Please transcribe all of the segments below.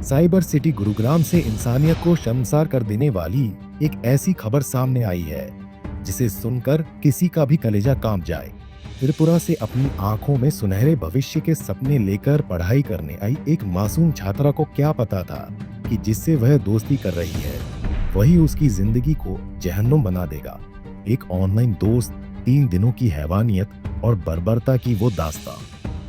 Cyber city Gurugram से इंसानियत को शर्मसार कर देने वाली एक ऐसी खबर सामने आई है जिसे सुनकर किसी का भी कलेजा कांप जाए। त्रिपुरा से अपनी आंखों में सुनहरे भविष्य के सपने लेकर पढ़ाई करने आई एक मासूम छात्रा को क्या पता था कि जिससे वह दोस्ती कर रही है वही उसकी जिंदगी को जहन्नुम बना देगा। एक ऑनलाइन दोस्त, 3 दिनों की हैवानियत और बर्बरता की वो दास्तां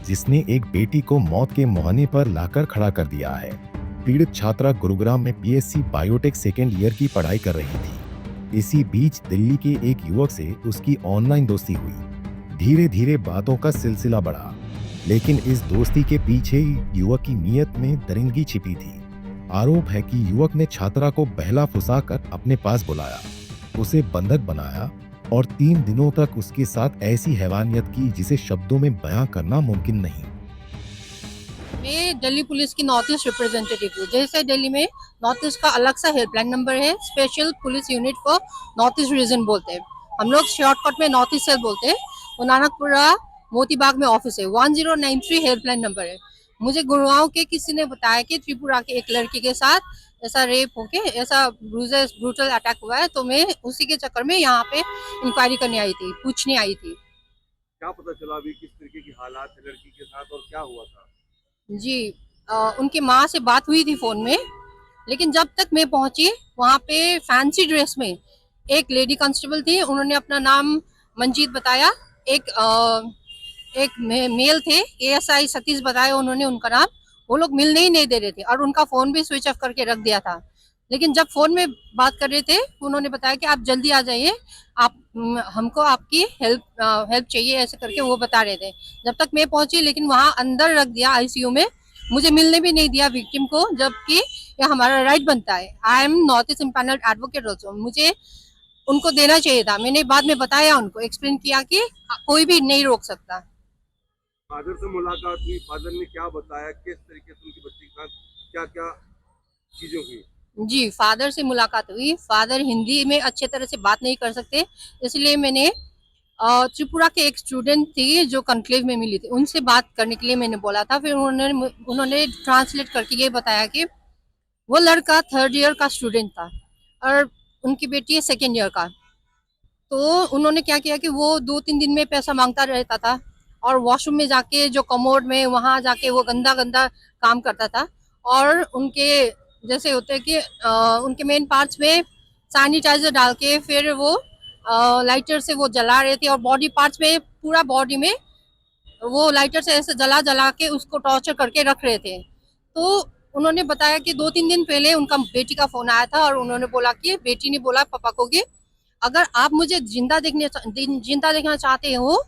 जिसने एक बेटी को मौत के मुहाने पर लाकर खड़ा कर दिया है। पीड़ित छात्रा गुरुग्राम में बीएससी बायोटेक सेकेंड ईयर की पढ़ाई कर रही थी। इसी बीच दिल्ली के एक युवक से उसकी ऑनलाइन दोस्ती हुई। धीरे धीरे बातों का सिलसिला बढ़ा, लेकिन इस दोस्ती के पीछे युवक की नीयत में दरिंदगी छिपी थी। आरोप है कि युवक ने छात्रा को बहला फुसाकर अपने पास बुलाया, उसे बंधक बनाया और 3 दिनों तक उसके साथ ऐसी हैवानियत की जिसे शब्दों में बयां करना मुमकिन नहीं। मैं दिल्ली पुलिस की नॉर्थ ईस्ट रिप्रेजेंटेटिव हूँ। जैसे दिल्ली में नॉर्थ ईस्ट का अलग सा हेल्पलाइन नंबर है, special police unit for north east region बोलते हैं। हम लोग शॉर्टकट में नॉर्थ ईस्ट सेल बोलते हैं। वो नानकपुरा मोतीबाग में ऑफिस है। 1093 हेल्पलाइन नंबर है। मुझे गुड़गांव के किसी ने बताया कि त्रिपुरा के एक लड़की के साथ ऐसा रेप होके ऐसा ब्रूटल अटैक हुआ है, तो मैं उसी के चक्कर में यहाँ पे इंक्वायरी करने आई थी, पूछने आई थी। क्या पता चला अभी किस तरीके की हालात है लड़की के साथ और क्या हुआ था? जी, उनकी माँ से बात हुई थी फोन में, लेकिन जब तक मैं पहुंची वहाँ पे फैंसी ड्रेस में एक लेडी कांस्टेबल थी। उन्होंने अपना नाम मंजीत बताया। एक मेल थे, एएसआई सतीश बताया उन्होंने उनका नाम। वो लोग मिलने ही नहीं दे रहे थे और उनका फोन भी स्विच ऑफ करके रख दिया था। लेकिन जब फोन में बात कर रहे थे उन्होंने बताया कि आप जल्दी आ जाइए, आप हमको आपकी हेल्प चाहिए, ऐसे करके वो बता रहे थे। जब तक मैं पहुंची, लेकिन वहां अंदर रख दिया आईसीयू में। मुझे मिलने भी नहीं दिया विक्टिम को, जबकि ये हमारा राइट बनता है। I am north east empanelled advocate also. मुझे उनको देना चाहिए था। मैंने बाद में बताया, उनको एक्सप्लेन किया कि कोई भी नहीं रोक सकता। फादर से मुलाकात हुई, फादर ने क्या बताया, किस तरीके से उनकी बच्ची के साथ क्या क्या चीजें हुई? जी, फादर से मुलाकात हुई। फादर हिंदी में अच्छे तरह से बात नहीं कर सकते, इसलिए मैंने त्रिपुरा के एक स्टूडेंट थी जो कॉन्क्लेव में मिली थी, उनसे बात करने के लिए मैंने बोला था। फिर उन्होंने ट्रांसलेट करके ये बताया कि वो लड़का 3rd ईयर का स्टूडेंट था और उनकी बेटी है 2nd ईयर का। तो उन्होंने क्या किया कि वो 2-3 दिन में पैसा मांगता रहता था और वॉशरूम में जाके, जो कमोड में, वहां जाके वो गंदा गंदा काम करता था। और उनके जैसे होते हैं कि उनके मेन पार्ट्स में सैनिटाइजर डाल के फिर वो लाइटर से वो जला रहे थे और बॉडी पार्ट्स में, पूरा बॉडी में वो लाइटर से ऐसे जला जला के उसको टॉर्चर करके रख रहे थे। तो उन्होंने बताया कि 2-3 दिन पहले उनका बेटी का फोन आया था और उन्होंने बोला कि, बेटी ने बोला पापा को कि अगर आप मुझे जिंदा देखना चाहते हो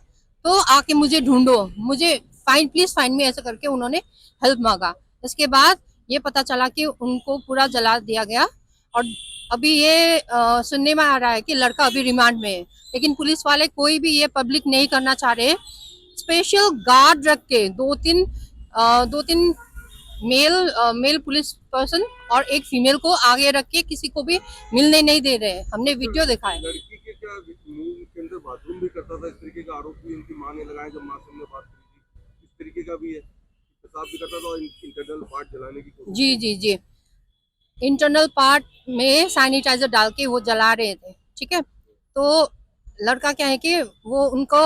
तो आके मुझे ढूंढो, मुझे प्लीज फाइंड मी, ऐसे करके उन्होंने हेल्प मांगा। इसके बाद ये पता चला कि उनको पूरा जला दिया गया और अभी ये सुनने में आ रहा है कि लड़का अभी रिमांड में है। लेकिन पुलिस वाले कोई भी ये पब्लिक नहीं करना चाह रहे। स्पेशल गार्ड रख के दो तीन मेल पुलिस पर्सन और एक फीमेल को आगे रख के किसी को भी मिलने नहीं दे रहे। हमने वीडियो देखा है। लड़की के क्या मुंह के अंदर बाथरूम भी करता था, इस तरीके का आरोप भी उनकी मां ने लगाया जब मां से हमने बात करी थी। इस तरीके का भी है, पेशाब भी करता था और इंटरनल पार्ट जलाने की कोशिश। जी जी जी, इंटरनल पार्ट में सैनिटाइजर डाल के वो जला रहे थे। ठीक है, तो लड़का क्या है कि वो उनको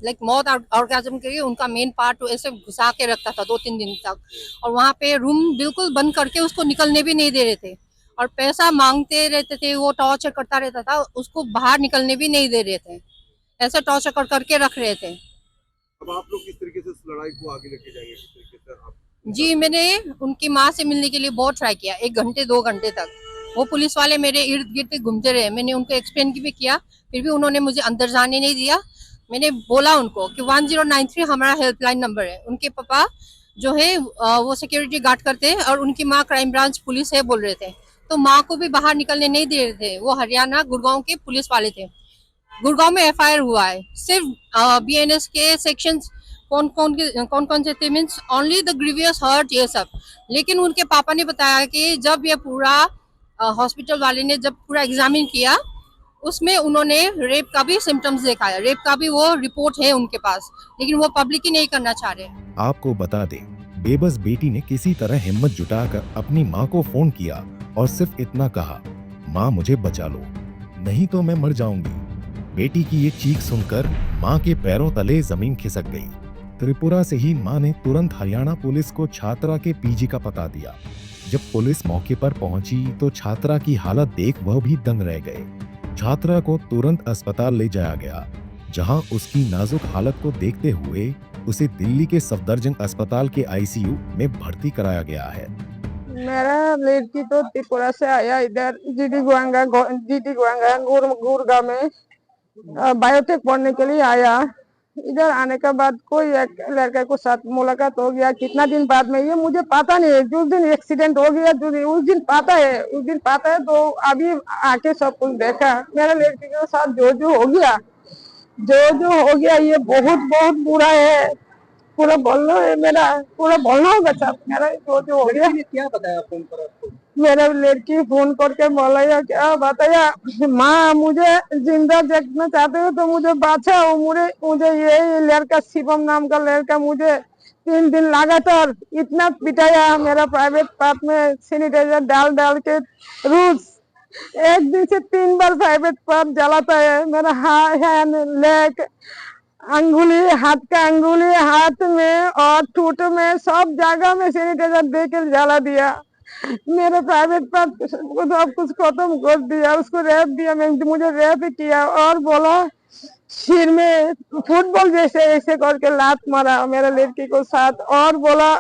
लाइक मौत ऑर्गेज्म के लिए उनका मेन पार्ट ऐसे घुसा के रखता था 2-3 दिन तक, और वहां पे रूम बिल्कुल बंद करके उसको निकलने भी नहीं दे रहे थे और पैसा मांगते रहते थे। वो टॉर्चर करता रहता था, उसको बाहर निकलने भी नहीं दे रहे थे, ऐसा टॉर्चर करके रख रहे थे। अब आप लोग किस तरीके से इस लड़ाई को आगे लेके जाएंगे, किस तरीके से आप? जी, मैंने उनकी माँ से मिलने के लिए बहुत ट्राई किया, 1 घंटे 2 घंटे तक। वो पुलिस वाले मेरे इर्द गिर्द घूमते रहे। मैंने उनको एक्सप्लेन भी किया, फिर भी उन्होंने मुझे अंदर जाने नहीं दिया। मैंने बोला उनको कि 1093 हमारा हेल्पलाइन नंबर है। उनके पापा जो है वो सिक्योरिटी गार्ड करते हैं और उनकी माँ क्राइम ब्रांच पुलिस है बोल रहे थे। तो माँ को भी बाहर निकलने नहीं दे रहे थे। वो हरियाणा गुड़गांव के पुलिस वाले थे। गुड़गांव में एफआईआर हुआ है, सिर्फ बीएनएस के सेक्शंस कौन कौन से थे, means only the grievous hurt, ये सब। लेकिन उनके पापा ने बताया कि जब ये पूरा हॉस्पिटल वाले ने जब पूरा एग्जामिन किया, उसमें उन्होंने रेप का भी सिम्टम्स देखा है, रेप का भी वो रिपोर्ट है उनके पास, लेकिन वो पब्लिक ही नहीं करना चाह रहे। आपको बता दें, बेबस बेटी ने किसी तरह हिम्मत जुटाकर अपनी माँ को फोन किया और सिर्फ इतना कहा, माँ मुझे बचा लो, नहीं तो मैं मर जाऊंगी। बेटी की ये चीख सुनकर माँ के पैरों तले जमीन खिसक गई। त्रिपुरा से ही माँ ने तुरंत हरियाणा पुलिस को छात्रा के पीजी का पता दिया। जब पुलिस मौके पर पहुंची तो छात्रा की हालत देख वह भी दंग रह गए। छात्रा को तुरंत अस्पताल ले जाया गया, जहां उसकी नाजुक हालत को देखते हुए उसे दिल्ली के सफदरजंग अस्पताल के आईसीयू में भर्ती कराया गया है। मेरा लड़की तो त्रिपुरा से आया, इधर जीडी गुआंगा गुड़गांव में बायोटेक पढ़ने के लिए आया। इधर आने के बाद कोई एक लड़के को साथ मुलाकात हो गया, कितना दिन बाद में ये मुझे पता नहीं है। जिस दिन एक्सीडेंट हो गया उस दिन पता है तो अभी आके सब कुछ देखा। मेरे लड़की के साथ जो हो गया ये बहुत बुरा है। पूरा बोलना है, पूरा बोलना होगा साहब। मेरा जो हो गया। क्या बताया फोन पर आपको? मेरा लड़की फोन करके बोला, क्या बताया, माँ मुझे जिंदा देखना चाहते हो तो मुझे बचाओ। मुझे ये लड़का शिवम नाम का लड़का मुझे 3 दिन लगातार इतना पिटाया। मेरा प्राइवेट पार्ट में सैनिटाइजर डाल के रोज 1 दिन से 3 बार प्राइवेट पार्ट जलाता है। मेरा हैंड लेग हाथ का अंगुली, हाथ में और ठूठ में सब जगह में सैनिटाइजर दे के जला दिया। मेरे प्राइवेट पार्ट को सब कुछ खत्म कर दिया। उसको रेप दिया, मुझे रेप किया और बोला सिर में फुटबॉल जैसे ऐसे करके लात मारा मेरे लड़की को साथ। और बोला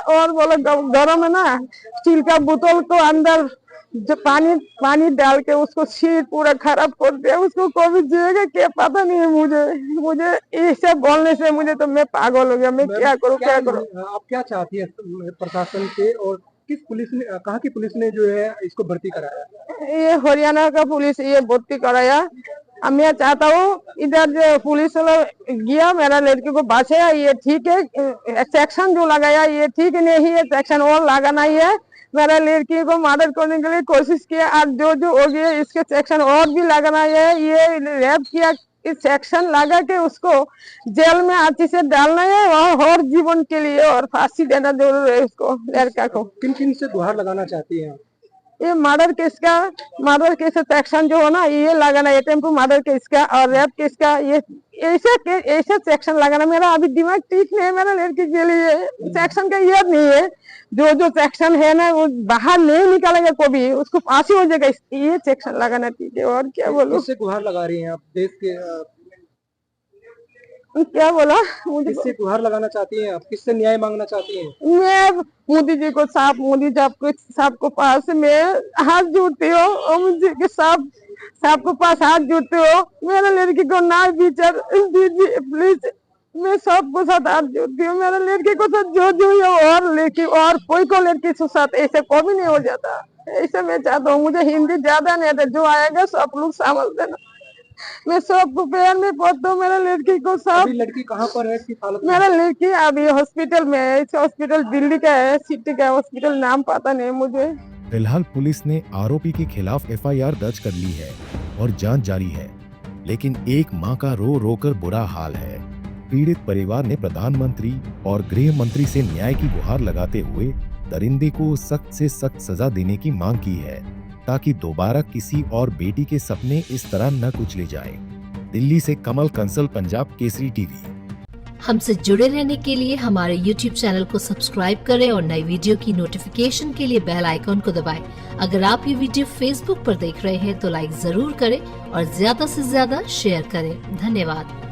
गरम है ना, स्टील का बोतल को अंदर जो पानी डाल के उसको सिर पूरा खराब कर दिया। उसको कभी जिएगा क्या पता नहीं है। मुझे ये सब बोलने से मुझे तो मैं पागल हो गया। मैं क्या करूँ। आप क्या चाहती है प्रशासन से, और किस पुलिस ने, कहाँ की पुलिस ने जो है इसको भर्ती कराया? ये हरियाणा का पुलिस ये भर्ती कराया। मैं चाहता हूँ इधर जो पुलिस वाला गया मेरा लड़की को बचाया, ये ठीक है। सेक्शन जो लगाया ये ठीक नहीं है, सेक्शन और लगाना ही है। मेरा लड़की को मर्डर करने के लिए कोशिश किया और जो हो गया इसके सेक्शन और भी लगाना है। ये रेप किया, इस सेक्शन लगा के उसको जेल में अच्छे से डालना है और जीवन के लिए और फांसी देना जरूर है उसको, लड़का को। किन से गुहार लगाना चाहती हैं? ये मर्डर केस सेक्शन जो है ना ये लगाना, अटेम्प्ट टू मर्डर केस का और रेप केस का, ये ऐसे सेक्शन लगाना। मेरा अभी दिमाग ठीक नहीं है, मेरा लड़की के लिए सेक्शन का याद नहीं है। जो सेक्शन है ना वो बाहर नहीं निकालेगा कभी, उसको फांसी हो जाएगा। ये सेक्शन लगाना ठीक है। और क्या बोलो। किससे गुहार लगा रही हैं आप? देश के क्या बोला? मुझे किससे गुहार लगाना चाहती हैं आप? किससे न्याय मांगना चाहती हैं? मैं मोदी जी को मोदी साहब को पास में हाथ जोड़ती हूँ। अमित जी के साहब को पास हाथ जोड़ते हो, मेरे लड़की को ना विचार दीजिए प्लीज। मैं सबको साथ हाथ जोड़ती हूँ। मेरे लड़की को साथ जो और लड़की और कोई को लड़की के साथ ऐसे कभी नहीं हो जाता। ऐसे मैं चाहता हूँ। मुझे हिंदी ज्यादा नहीं आता, जो आएगा सब लोग समझ देना। मैं सबको प्यार में पढ़ता हूँ। मेरा लड़की को सब। लड़की कहाँ पर है? किस हालत में? मेरा लड़की अभी हॉस्पिटल में है। इस हॉस्पिटल दिल्ली का है, सिटी का हॉस्पिटल, नाम पता नहीं मुझे। फिलहाल पुलिस ने आरोपी के खिलाफ एफआईआर दर्ज कर ली है और जांच जारी है, लेकिन एक मां का रो कर बुरा हाल है। पीड़ित परिवार ने प्रधानमंत्री और गृह मंत्री से न्याय की गुहार लगाते हुए दरिंदे को सख्त से सख्त सजा देने की मांग की है, ताकि दोबारा किसी और बेटी के सपने इस तरह न कुचले जाएं। दिल्ली से कमल कंसल, पंजाब केसरी टीवी। हमसे जुड़े रहने के लिए हमारे YouTube चैनल को सब्सक्राइब करें और नई वीडियो की नोटिफिकेशन के लिए बेल आइकॉन को दबाएं। अगर आप ये वीडियो Facebook पर देख रहे हैं तो लाइक जरूर करें और ज्यादा से ज्यादा शेयर करें। धन्यवाद।